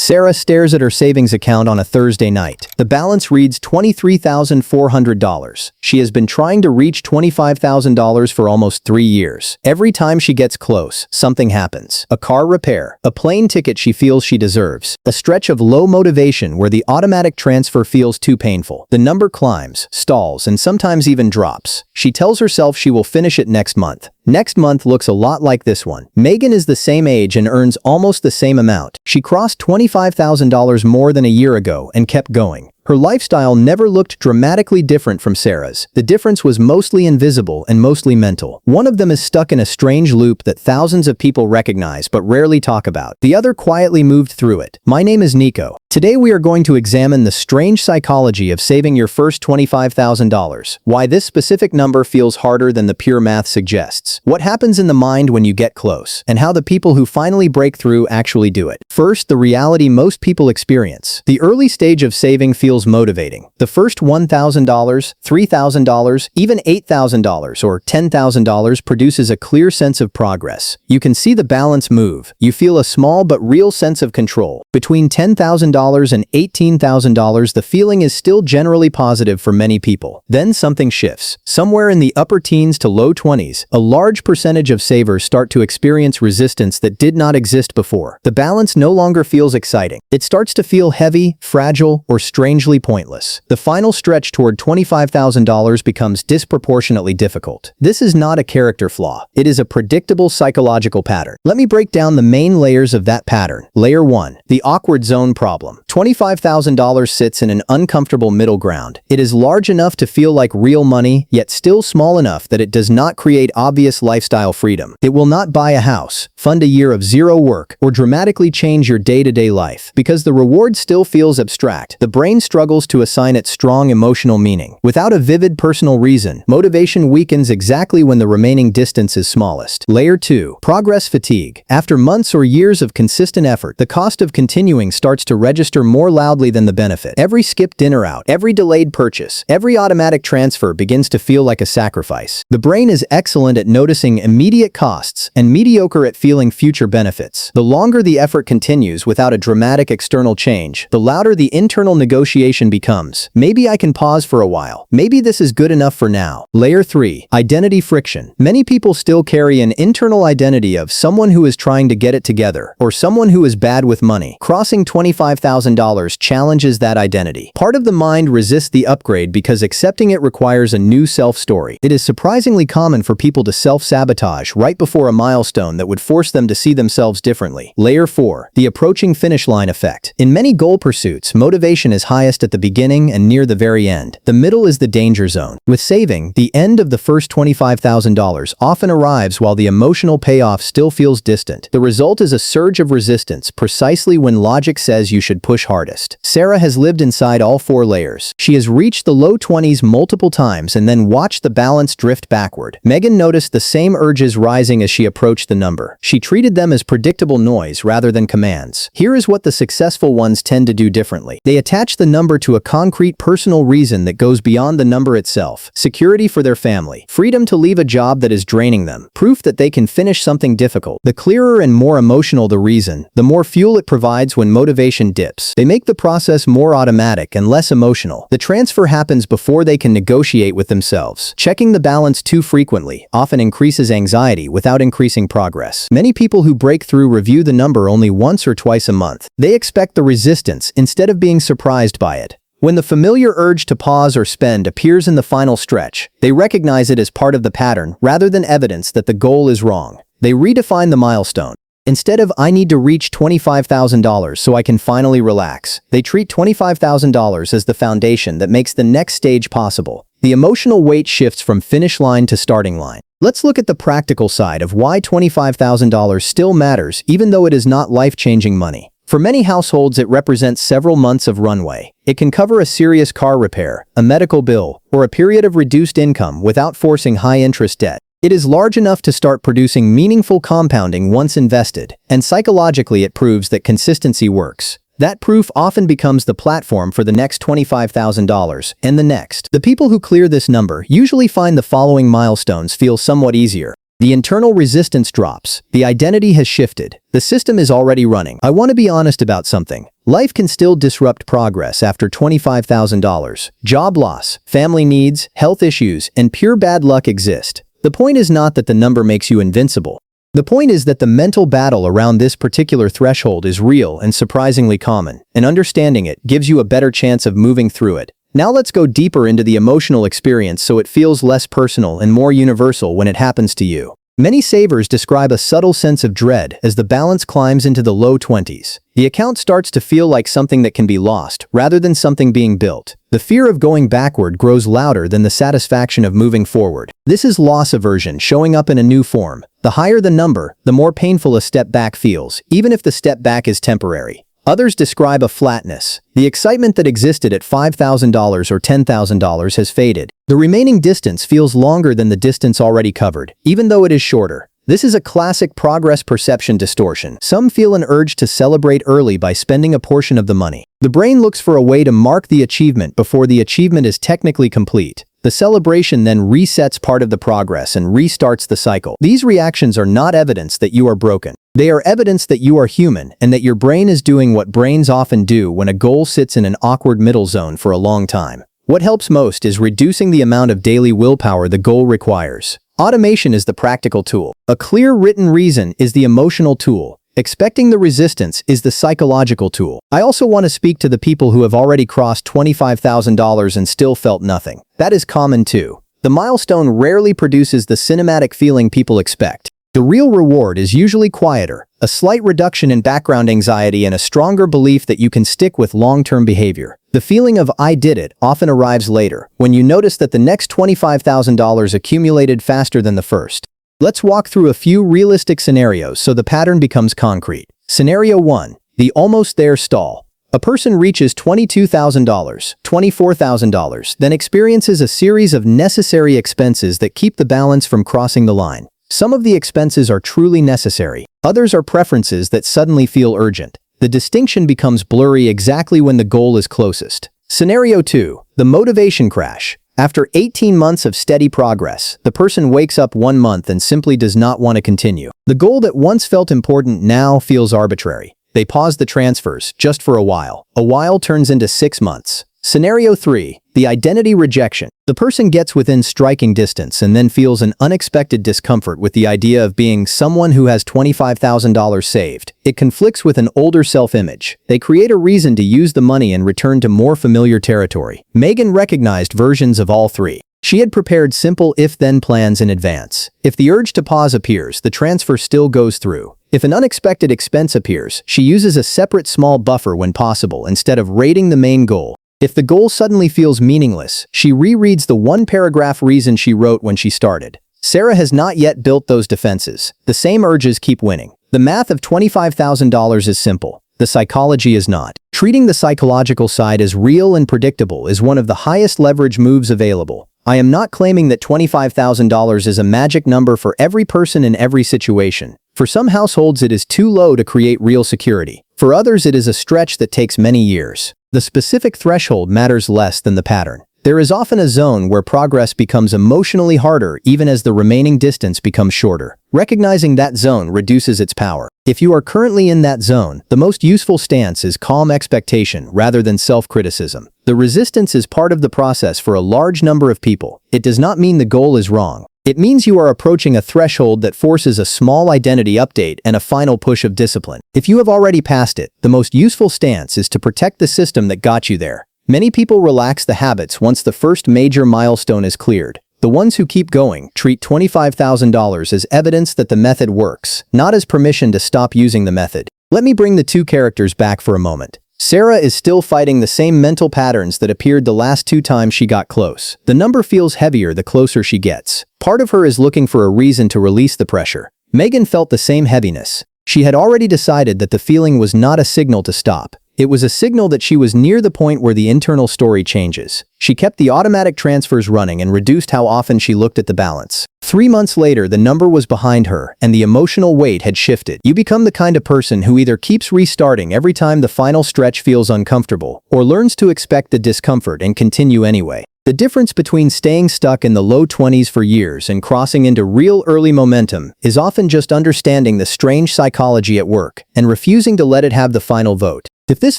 Sarah stares at her savings account on a Thursday night. The balance reads $23,400. She has been trying to reach $25,000 for almost 3 years. Every time she gets close, something happens. A car repair, a plane ticket she feels she deserves, a stretch of low motivation where the automatic transfer feels too painful. The number climbs, stalls, and sometimes even drops. She tells herself she will finish it next month. Next month looks a lot like this one. Megan is the same age and earns almost the same amount. She crossed $25,000 more than a year ago and kept going. Her lifestyle never looked dramatically different from Sarah's. The difference was mostly invisible and mostly mental. One of them is stuck in a strange loop that thousands of people recognize but rarely talk about. The other quietly moved through it. My name is Nico. Today we are going to examine the strange psychology of saving your first $25,000, why this specific number feels harder than the pure math suggests, what happens in the mind when you get close, and how the people who finally break through actually do it. First, the reality most people experience. The early stage of saving feels motivating. The first $1,000, $3,000, even $8,000 or $10,000 produces a clear sense of progress. You can see the balance move. You feel a small but real sense of control. Between $10,000 and $18,000, the feeling is still generally positive for many people. Then something shifts. Somewhere in the upper teens to low 20s, a large percentage of savers start to experience resistance that did not exist before. The balance no longer feels exciting. It starts to feel heavy, fragile, or strangely pointless. The final stretch toward $25,000 becomes disproportionately difficult. This is not a character flaw. It is a predictable psychological pattern. Let me break down the main layers of that pattern. Layer 1. The awkward zone problem. $25,000 sits in an uncomfortable middle ground. It is large enough to feel like real money, yet still small enough that it does not create obvious lifestyle freedom. It will not buy a house, fund a year of zero work, or dramatically change your day-to-day life. Because the reward still feels abstract, the brain struggles to assign it strong emotional meaning. Without a vivid personal reason, motivation weakens exactly when the remaining distance is smallest. Layer 2. Progress fatigue. After months or years of consistent effort, the cost of continuing starts to register more loudly than the benefit. Every skipped dinner out, every delayed purchase, every automatic transfer begins to feel like a sacrifice. The brain is excellent at noticing immediate costs and mediocre at feeling future benefits. The longer the effort continues without a dramatic external change, the louder the internal negotiation becomes. Maybe I can pause for a while. Maybe this is good enough for now. Layer 3. Identity friction. Many people still carry an internal identity of someone who is trying to get it together, or someone who is bad with money. Crossing $25,000 challenges that identity. Part of the mind resists the upgrade because accepting it requires a new self-story. It is surprisingly common for people to self-sabotage right before a milestone that would force them to see themselves differently. Layer 4. The approaching finish line effect. In many goal pursuits, motivation is highest at the beginning and near the very end. The middle is the danger zone. With saving, the end of the first $25,000 often arrives while the emotional payoff still feels distant. The result is a surge of resistance precisely when logic says you should push hardest. Sarah has lived inside all 4 layers. She has reached the low 20s multiple times and then watched the balance drift backward. Megan noticed the same urges rising as she approached the number. She treated them as predictable noise rather than commands. Here is what the successful ones tend to do differently. They attach the number to a concrete personal reason that goes beyond the number itself. Security for their family. Freedom to leave a job that is draining them. Proof that they can finish something difficult. The clearer and more emotional the reason, the more fuel it provides when motivation dips. They make the process more automatic and less emotional. The transfer happens before they can negotiate with themselves. Checking the balance too frequently often increases anxiety without increasing progress. Many people who break through review the number only once or twice a month. They expect the resistance instead of being surprised by it. When the familiar urge to pause or spend appears in the final stretch, they recognize it as part of the pattern rather than evidence that the goal is wrong. They redefine the milestone. Instead of "I need to reach $25,000 so I can finally relax," they treat $25,000 as the foundation that makes the next stage possible. The emotional weight shifts from finish line to starting line. Let's look at the practical side of why $25,000 still matters even though it is not life-changing money. For many households, it represents several months of runway. It can cover a serious car repair, a medical bill, or a period of reduced income without forcing high-interest debt. It is large enough to start producing meaningful compounding once invested, and psychologically it proves that consistency works. That proof often becomes the platform for the next $25,000 and the next. The people who clear this number usually find the following milestones feel somewhat easier. The internal resistance drops. The identity has shifted. The system is already running. I want to be honest about something. Life can still disrupt progress after $25,000. Job loss, family needs, health issues, and pure bad luck exist. The point is not that the number makes you invincible. The point is that the mental battle around this particular threshold is real and surprisingly common, and understanding it gives you a better chance of moving through it. Now let's go deeper into the emotional experience so it feels less personal and more universal when it happens to you. Many savers describe a subtle sense of dread as the balance climbs into the low 20s. The account starts to feel like something that can be lost, rather than something being built. The fear of going backward grows louder than the satisfaction of moving forward. This is loss aversion showing up in a new form. The higher the number, the more painful a step back feels, even if the step back is temporary. Others describe a flatness. The excitement that existed at $5,000 or $10,000 has faded. The remaining distance feels longer than the distance already covered, even though it is shorter. This is a classic progress perception distortion. Some feel an urge to celebrate early by spending a portion of the money. The brain looks for a way to mark the achievement before the achievement is technically complete. The celebration then resets part of the progress and restarts the cycle. These reactions are not evidence that you are broken. They are evidence that you are human and that your brain is doing what brains often do when a goal sits in an awkward middle zone for a long time. What helps most is reducing the amount of daily willpower the goal requires. Automation is the practical tool. A clear written reason is the emotional tool. Expecting the resistance is the psychological tool. I also want to speak to the people who have already crossed $25,000 and still felt nothing. That is common too. The milestone rarely produces the cinematic feeling people expect. The real reward is usually quieter, a slight reduction in background anxiety and a stronger belief that you can stick with long-term behavior. The feeling of "I did it" often arrives later, when you notice that the next $25,000 accumulated faster than the first. Let's walk through a few realistic scenarios so the pattern becomes concrete. Scenario 1. The almost there stall. A person reaches $22,000, $24,000, then experiences a series of necessary expenses that keep the balance from crossing the line. Some of the expenses are truly necessary. Others are preferences that suddenly feel urgent. The distinction becomes blurry exactly when the goal is closest. Scenario 2. The motivation crash. After 18 months of steady progress, the person wakes up one month and simply does not want to continue. The goal that once felt important now feels arbitrary. They pause the transfers, just for a while. A while turns into 6 months. Scenario 3. The identity rejection. The person gets within striking distance and then feels an unexpected discomfort with the idea of being someone who has $25,000 saved. It conflicts with an older self-image. They create a reason to use the money and return to more familiar territory. Megan recognized versions of all three. She had prepared simple if-then plans in advance. If the urge to pause appears, the transfer still goes through. If an unexpected expense appears, she uses a separate small buffer when possible instead of raiding the main goal. If the goal suddenly feels meaningless, she rereads the one-paragraph reason she wrote when she started. Sarah has not yet built those defenses. The same urges keep winning. The math of $25,000 is simple. The psychology is not. Treating the psychological side as real and predictable is one of the highest leverage moves available. I am not claiming that $25,000 is a magic number for every person in every situation. For some households, it is too low to create real security. For others, it is a stretch that takes many years. The specific threshold matters less than the pattern. There is often a zone where progress becomes emotionally harder even as the remaining distance becomes shorter. Recognizing that zone reduces its power. If you are currently in that zone, the most useful stance is calm expectation rather than self-criticism. The resistance is part of the process for a large number of people. It does not mean the goal is wrong. It means you are approaching a threshold that forces a small identity update and a final push of discipline. If you have already passed it, the most useful stance is to protect the system that got you there. Many people relax the habits once the first major milestone is cleared. The ones who keep going treat $25,000 as evidence that the method works, not as permission to stop using the method. Let me bring the two characters back for a moment. Sarah is still fighting the same mental patterns that appeared the last 2 times she got close. The number feels heavier the closer she gets. Part of her is looking for a reason to release the pressure. Megan felt the same heaviness. She had already decided that the feeling was not a signal to stop. It was a signal that she was near the point where the internal story changes. She kept the automatic transfers running and reduced how often she looked at the balance. 3 months later, the number was behind her, and the emotional weight had shifted. You become the kind of person who either keeps restarting every time the final stretch feels uncomfortable, or learns to expect the discomfort and continue anyway. The difference between staying stuck in the low 20s for years and crossing into real early momentum is often just understanding the strange psychology at work and refusing to let it have the final vote. If this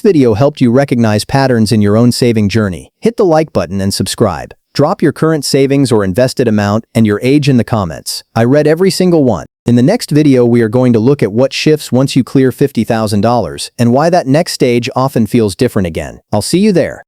video helped you recognize patterns in your own saving journey, hit the like button and subscribe. Drop your current savings or invested amount and your age in the comments. I read every single one. In the next video, we are going to look at what shifts once you clear $50,000 and why that next stage often feels different again. I'll see you there.